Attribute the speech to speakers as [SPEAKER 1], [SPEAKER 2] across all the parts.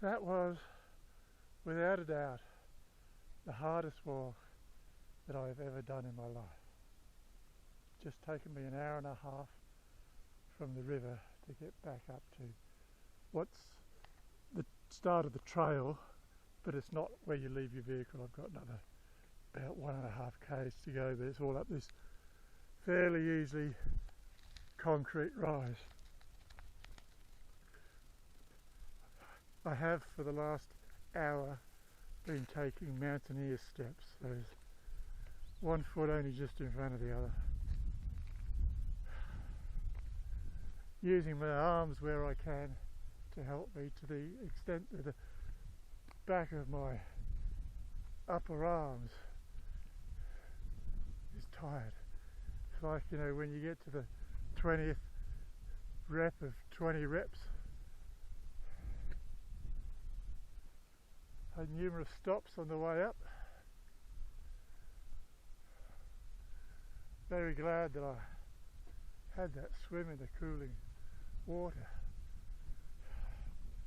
[SPEAKER 1] That was, without a doubt, the hardest walk that I've ever done in my life. Just taken me an hour and a half from the river to get back up to what's the start of the trail, but it's not where you leave your vehicle. I've got another about 1.5 k's to go, but it's all up this fairly easy concrete rise. I have for the last hour been taking mountaineer steps. There's one foot only just in front of the other. Using my arms where I can to help me, to the extent that the back of my upper arms is tired. It's like, you know, when you get to the 20th rep of 20 reps, had numerous stops on the way up. Very glad that I had that swim in the cooling water,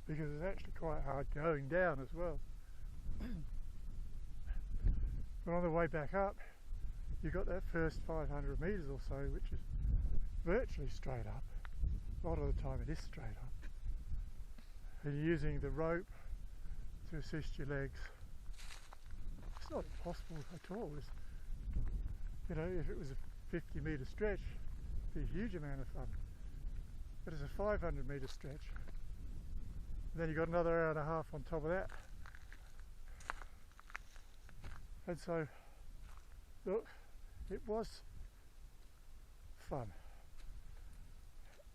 [SPEAKER 1] because it's actually quite hard going down as well. But on the way back up, you got that first 500 metres or so, which is virtually straight up. A lot of the time it is straight up. And you're using the rope to assist your legs. It's not impossible at all. It's, you know, if it was a 50-metre stretch, it'd be a huge amount of fun. But it's a 500-metre stretch. And then you've got another hour and a half on top of that. And so, look, it was fun.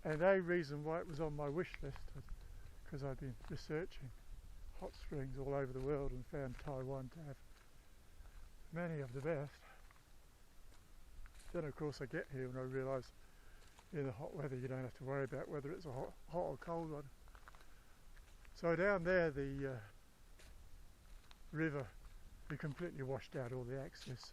[SPEAKER 1] And a reason why it was on my wish list was because I've been researching hot springs all over the world and found Taiwan to have many of the best. Then of course I get here and I realise in the hot weather you don't have to worry about whether it's a hot or cold one. So down there the river, we completely washed out all the access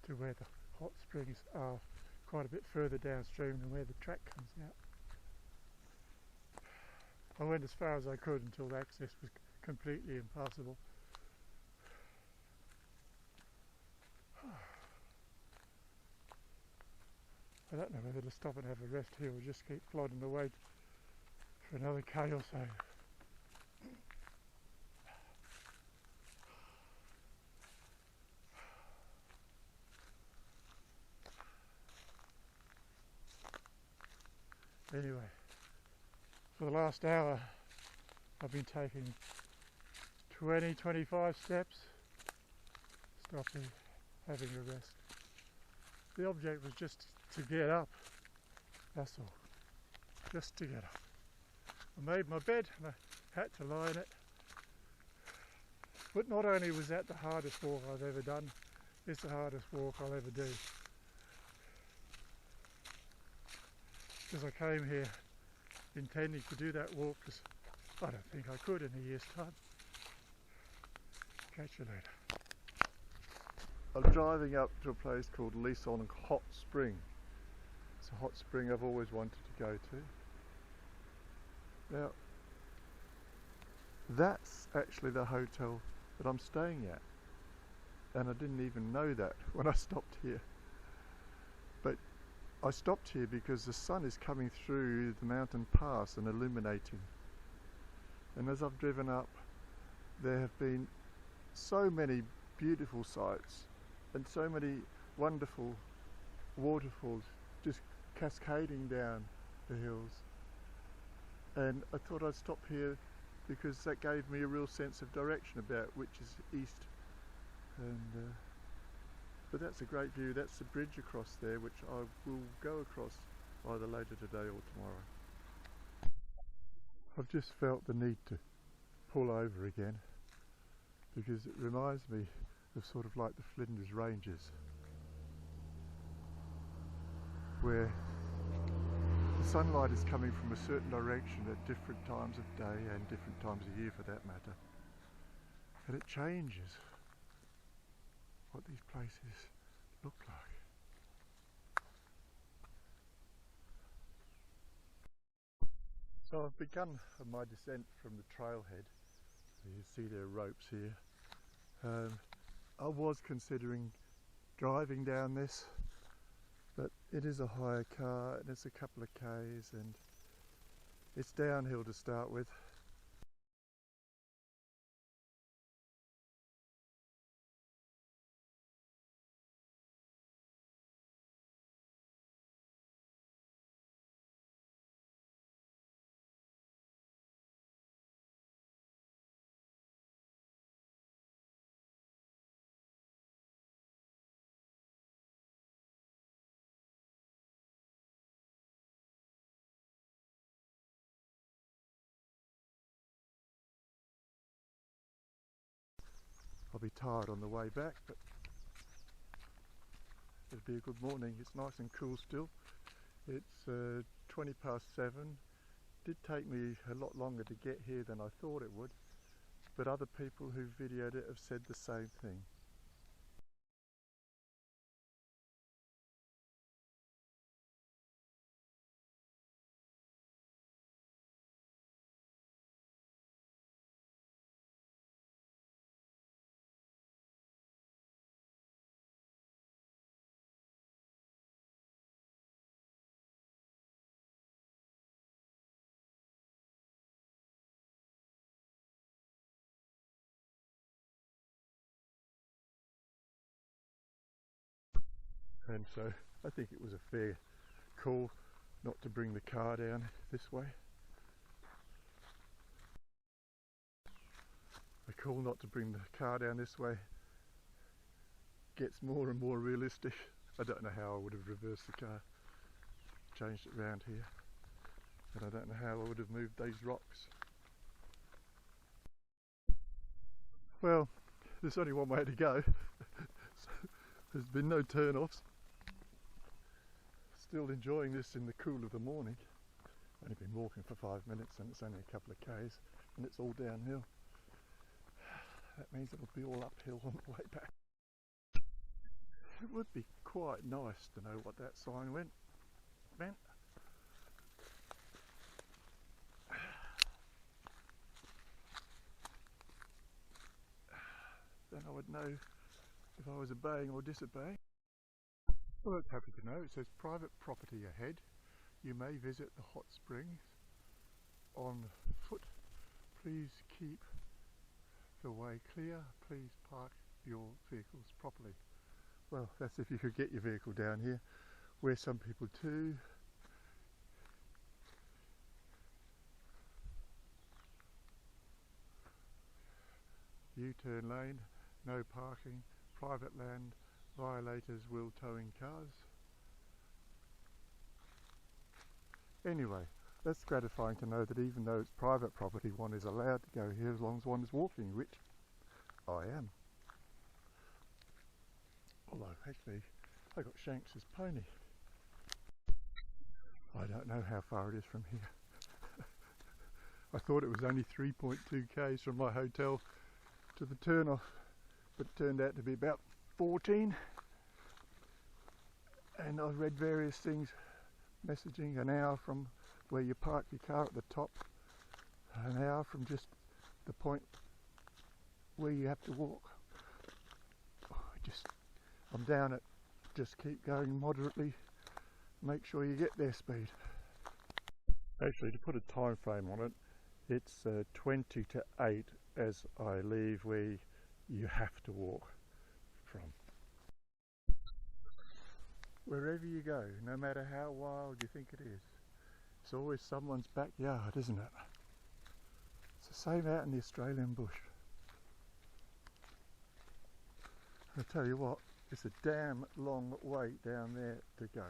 [SPEAKER 1] to where the hot springs are, quite a bit further downstream than where the track comes out. I went as far as I could until the access was completely impassable. I don't know whether to stop and have a rest here or just keep plodding away for another K or so. Anyway, for the last hour I've been taking 20-25 steps, stopping, having a rest. The object was just to get up, that's all, just to get up. I made my bed and I had to lie in it. But not only was that the hardest walk I've ever done, it's the hardest walk I'll ever do. Because I came here intending to do that walk, because I don't think I could in a year's time. Catch you later. I'm driving up to a place called Lisong Hot Spring. It's a hot spring I've always wanted to go to. Now, that's actually the hotel that I'm staying at, and I didn't even know that when I stopped here. But I stopped here because the sun is coming through the mountain pass and illuminating. And as I've driven up, there have been so many beautiful sights and so many wonderful waterfalls just cascading down the hills. And I thought I'd stop here because that gave me a real sense of direction about which is east. And but that's a great view. That's the bridge across there, which I will go across either later today or tomorrow. I've just felt the need to pull over again because it reminds me of sort of like the Flinders Ranges, where the sunlight is coming from a certain direction at different times of day and different times of year for that matter, and it changes what these places look like. So I've begun my descent from the trailhead. You see there are ropes here. I was considering driving down this, but it is a hire car and it's a couple of k's and it's downhill to start with. I'll be tired on the way back, but it'll be a good morning. It's nice and cool still. It's 20 past 7. Did take me a lot longer to get here than I thought it would, but other people who videoed it have said the same thing. And so I think it was a fair call not to bring the car down this way. The call not to bring the car down this way gets more and more realistic. I don't know how I would have reversed the car, changed it round here, and I don't know how I would have moved these rocks. Well, there's only one way to go. So there's been no turn-offs. Still enjoying this in the cool of the morning. Only been walking for 5 minutes and it's only a couple of k's and it's all downhill. That means it'll be all uphill on the way back. It would be quite nice to know what that sign meant. Then I would know if I was obeying or disobeying. Well, it's happy to know. It says private property ahead. You may visit the hot springs on foot. Please keep the way clear. Please park your vehicles properly. Well, that's if you could get your vehicle down here, where some people do. U-turn lane, no parking, private land, violators will tow in cars. Anyway, that's gratifying to know that even though it's private property, one is allowed to go here as long as one is walking, which I am. Although, actually, I got Shanks's pony. I don't know how far it is from here. I thought it was only 3.2 k's from my hotel to the turn-off, but it turned out to be about 14. And I've read various things, messaging an hour from where you park your car at the top, an hour from just the point where you have to walk. I'm down at just keep going moderately, make sure you get their speed. Actually, to put a time frame on it, it's 20 to 8 as I leave where you have to walk from. Wherever you go, no matter how wild you think it is, it's always someone's backyard, isn't it? It's the same out in the Australian bush. I'll tell you what, it's a damn long way down there to go.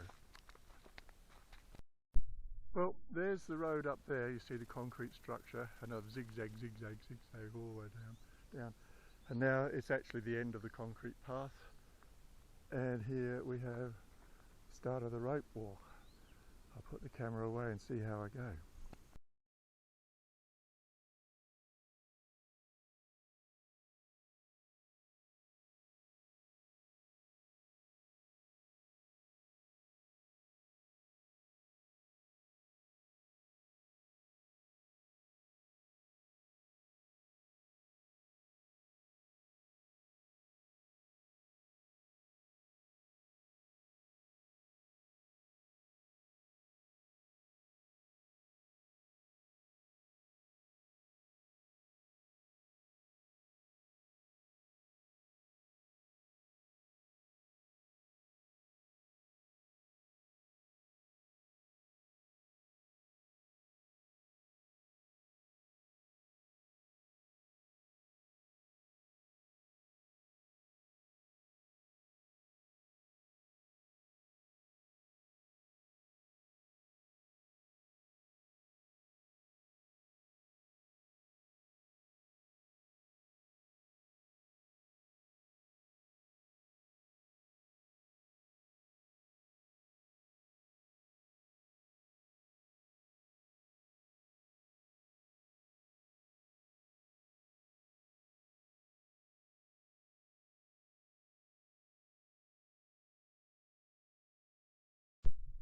[SPEAKER 1] Well, there's the road up there. You see the concrete structure, another zigzag, zigzag, zigzag all the way down. And now it's actually the end of the concrete path. And here we have the start of the rope walk. I'll put the camera away and see how I go.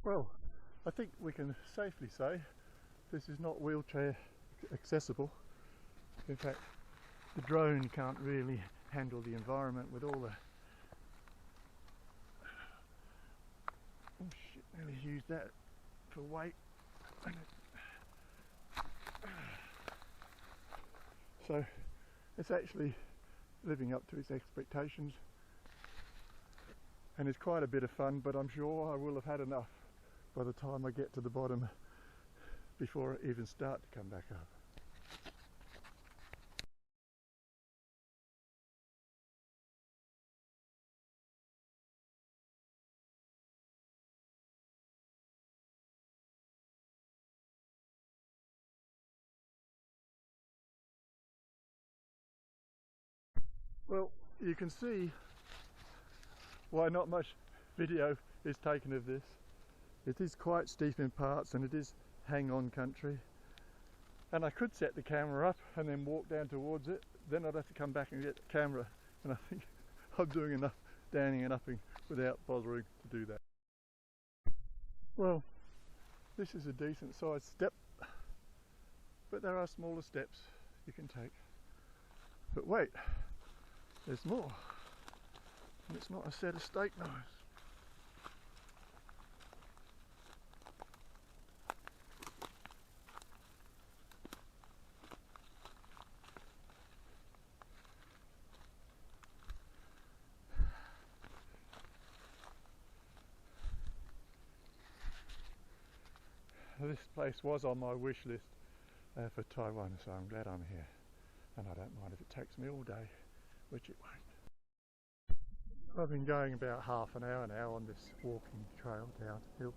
[SPEAKER 1] Well, I think we can safely say this is not wheelchair accessible. In fact, the drone can't really handle the environment with all the... Oh shit, nearly used that for weight. So it's actually living up to its expectations, and it's quite a bit of fun, but I'm sure I will have had enough by the time I get to the bottom before I even start to come back up. Well, you can see why not much video is taken of this. It is quite steep in parts and it is hang-on country. And I could set the camera up and then walk down towards it, then I'd have to come back and get the camera, and I think I'm doing enough downing and upping without bothering to do that. Well, this is a decent sized step, but there are smaller steps you can take. But wait, there's more, and it's not a set of steak knives. This place was on my wish list for Taiwan, so I'm glad I'm here, and I don't mind if it takes me all day, which it won't. I've been going about half an hour now on this walking trail downhill,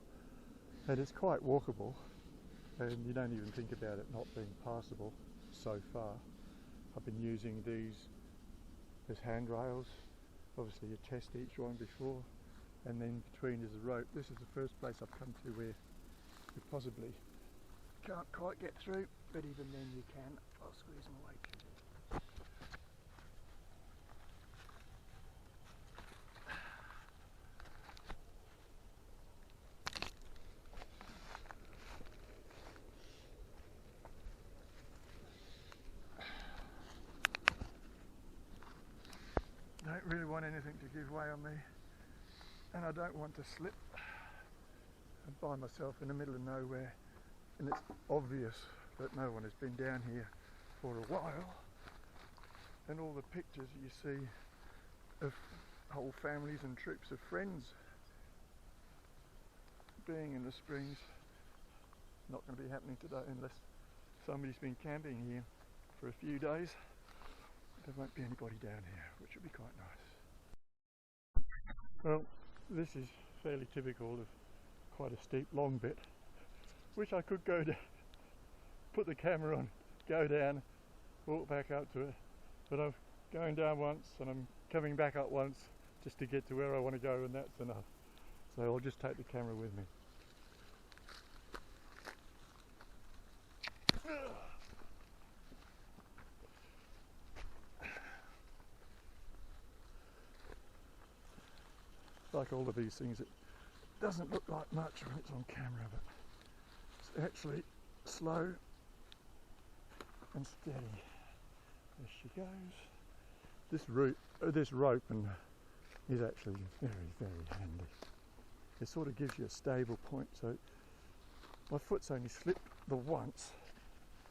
[SPEAKER 1] and it's quite walkable, and you don't even think about it not being passable so far. I've been using these as handrails. Obviously you test each one before, and then between is a rope. This is the first place I've come to where you possibly can't quite get through, but even then you can. I'll squeeze my way through. Don't really want anything to give way on me, and I don't want to slip and find myself in the middle of nowhere, and it's obvious that no one has been down here for a while, and all the pictures you see of whole families and troops of friends being in the springs, not going to be happening today unless somebody's been camping here for a few days. There won't be anybody down here, which would be quite nice. Well, this is fairly typical of quite a steep long bit, which I could go down, put the camera on, go down, walk back up to it, but I'm going down once and I'm coming back up once just to get to where I want to go, and that's enough. So I'll just take the camera with me. Like all of these things, it doesn't look like much when it's on camera, but it's actually slow and steady. There she goes. This rope is actually very, very handy. It sort of gives you a stable point. So my foot's only slipped the once,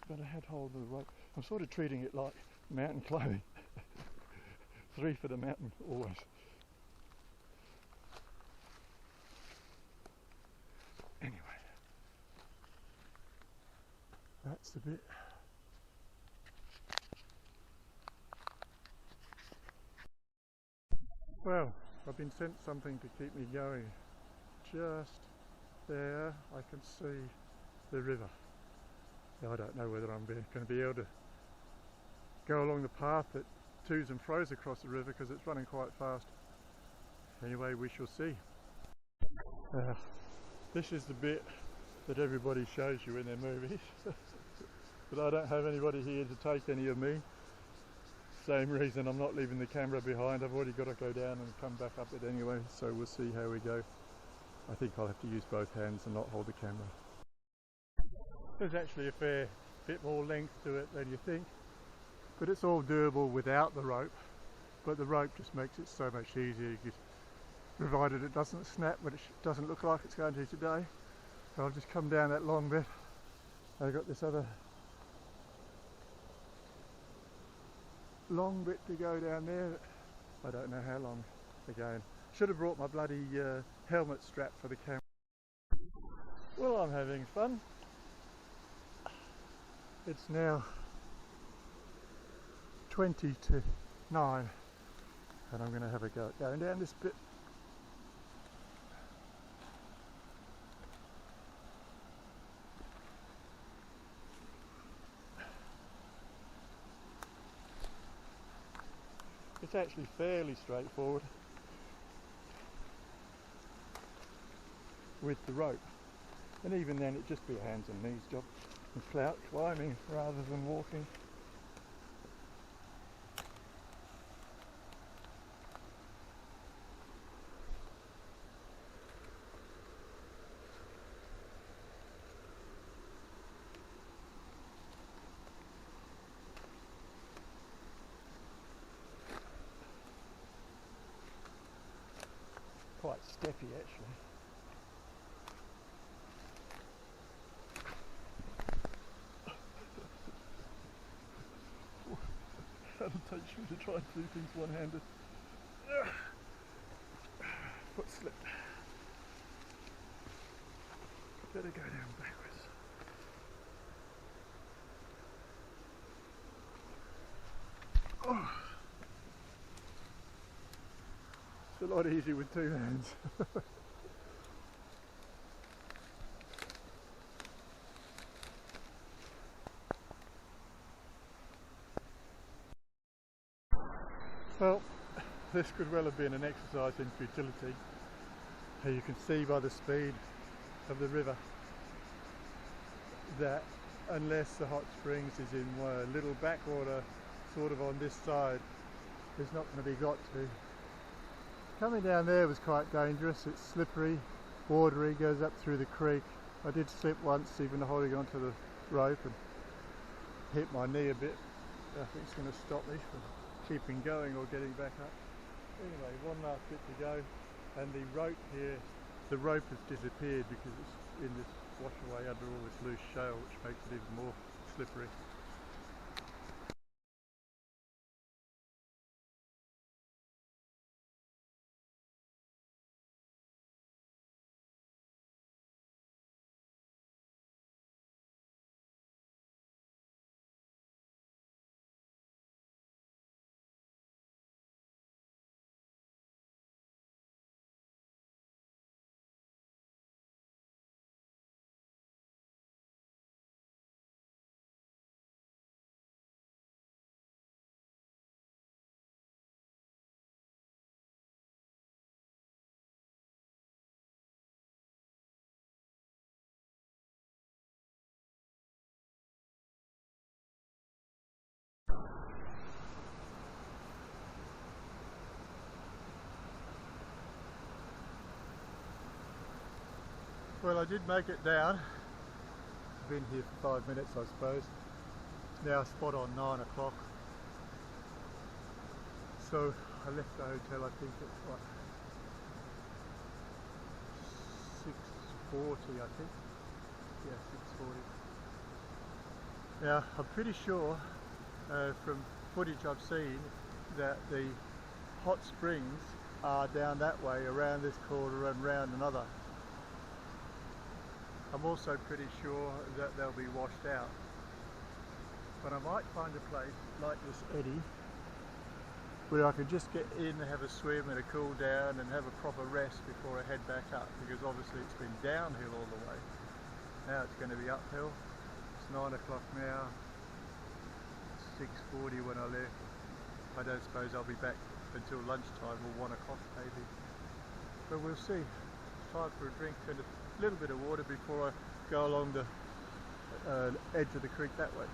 [SPEAKER 1] but I had hold of the rope. I'm sort of treating it like mountain climbing. 3 for the mountain always. Anyway, that's the bit. Well, I've been sent something to keep me going. Just there I can see the river. Now, I don't know whether I'm going to be able to go along the path that to's and fro's across the river because it's running quite fast. Anyway, we shall see. This is the bit that everybody shows you in their movies, but I don't have anybody here to take any of me. Same reason I'm not leaving the camera behind. I've already got to go down and come back up it anyway, so we'll see how we go. I think I'll have to use both hands and not hold the camera. There's actually a fair bit more length to it than you think, but it's all doable without the rope. But the rope just makes it so much easier, provided it doesn't snap, but it doesn't look like it's going to today. So I'll just come down that long bit. I've got this other long bit to go down there. I don't know how long again. Should have brought my bloody helmet strap for the camera. Well, I'm having fun. It's now 20 to 9 and I'm going to have a go at going down this bit. It's actually fairly straightforward with the rope, and even then it'd just be a hands and knees job and flat climbing rather than walking. Quite steppy actually. That'll teach me to try and do things one-handed. Foot slipped. Better go down backwards. Oh. It's a lot easier with two hands. Well, this could well have been an exercise in futility. You can see by the speed of the river that unless the hot springs is in a little backwater sort of on this side, it's not going to be got to. Coming down there was quite dangerous. It's slippery, watery, goes up through the creek. I did slip once even holding onto the rope and hit my knee a bit. I think it's going to stop me from keeping going or getting back up. Anyway, one last bit to go, and the rope here, the rope has disappeared because it's in this washaway under all this loose shale, which makes it even more slippery. Well, I did make it down. I've been here for 5 minutes, I suppose. It's now spot on 9 o'clock. So I left the hotel, I think at what, 6:40, I think. Yeah, 6:40. Now, I'm pretty sure from footage I've seen that the hot springs are down that way, around this corner and round another. I'm also pretty sure that they'll be washed out. But I might find a place like this eddy where I can just get in and have a swim and a cool down and have a proper rest before I head back up, because obviously it's been downhill all the way. Now it's going to be uphill. It's 9 o'clock now. It's 6:40 when I left. I don't suppose I'll be back until lunchtime or 1 o'clock maybe. But we'll see. It's time for a drink and a little bit of water before I go along the edge of the creek that way.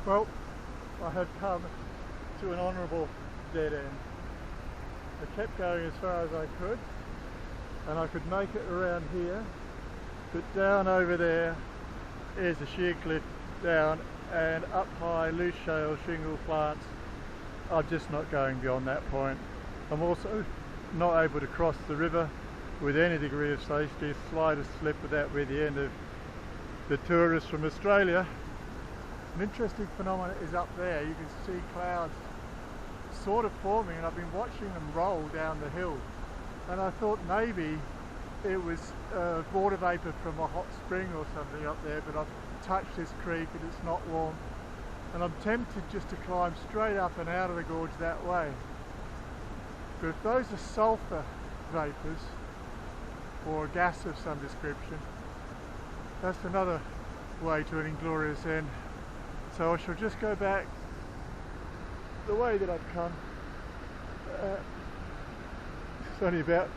[SPEAKER 1] Well, I had come to an honourable dead end. I kept going as far as I could, and I could make it around here, but down over there is a sheer cliff down, and up high loose shale shingle plants. I'm just not going beyond that point. I'm also not able to cross the river with any degree of safety. Slightest slip of that, we're the end of the tourists from Australia. An interesting phenomenon is up there. You can see clouds sort of forming, and I've been watching them roll down the hill, and I thought maybe it was water vapour from a hot spring or something up there, but I've touched this creek and it's not warm, and I'm tempted just to climb straight up and out of the gorge that way. But if those are sulphur vapours or gas of some description, that's another way to an inglorious end. So I shall just go back the way that I've come. It's only about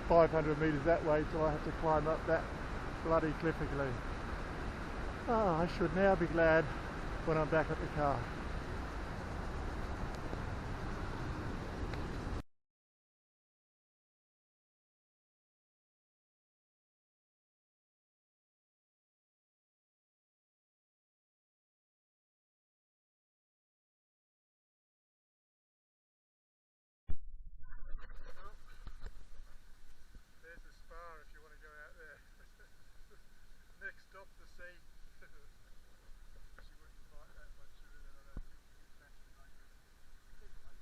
[SPEAKER 1] 500 metres that way till I have to climb up that bloody cliff again. I should now be glad when I'm back at the car. There's a spa if you want to go out there. Next stop, the sea. She wouldn't fight that much of it, and I don't think it's that dangerous. Anyway,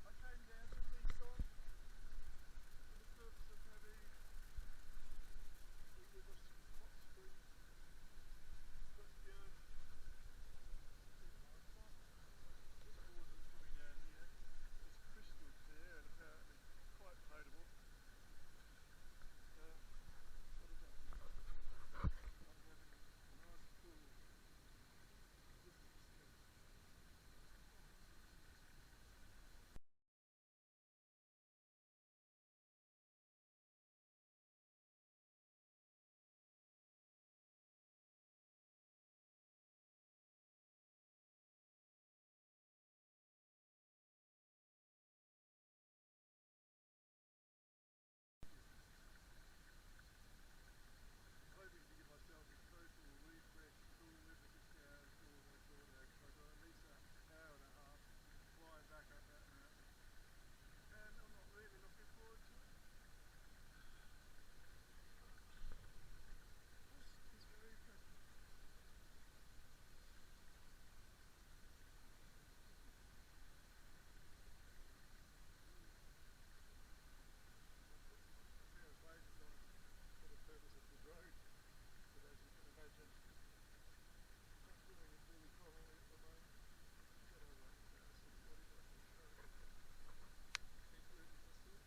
[SPEAKER 1] I came down to Lisong for the purpose of having a river hot spring. But this water that's coming down here is crystal clear and apparently quite potable. What is that? I'm having a nice cool distance here. Hoping to give myself a total refresh, cool river to scour and do all that sort of action. I've got at least an hour and a half flying back up that mountain, and I'm not really looking forward to it. This is very pleasant. A pair of blazers on for the purpose of the drone, but as you can imagine, not doing it really properly at the moment. Got to wait and see what is I can show you. Keep moving the sea.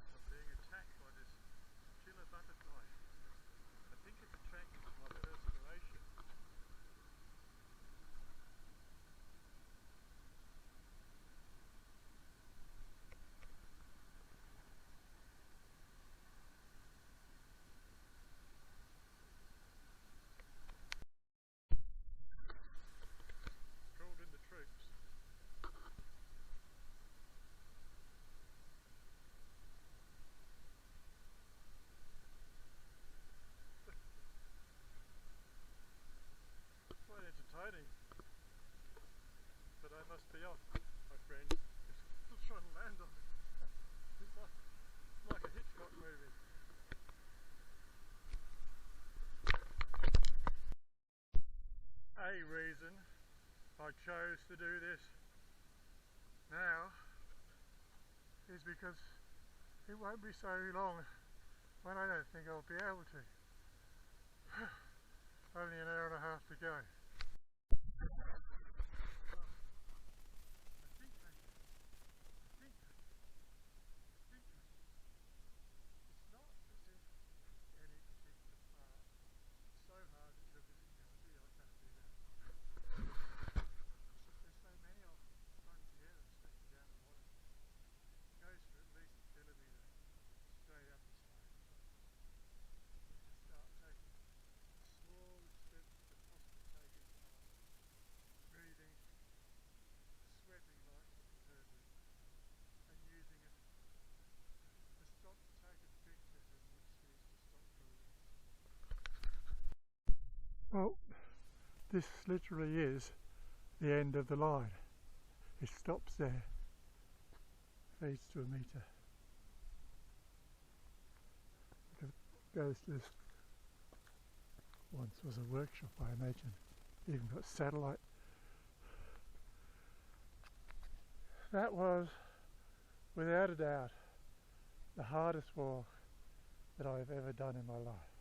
[SPEAKER 1] I'm being attacked by this killer butterfly. I think it's attracted to my perspiration. Called in the troops. Quite entertaining, but I must be off, my friend. It's still trying to land on me. It's like a Hitchcock movie. A reason I chose to do this now is
[SPEAKER 2] is because it won't be so long when I don't think I'll be able to. Only an hour and a half to go. Well, this literally is the end of the line. It stops there, fades to a metre. It goes to this, once was a workshop, I imagine. Even got satellite. That was, without a doubt, the hardest walk that I've ever done in my life.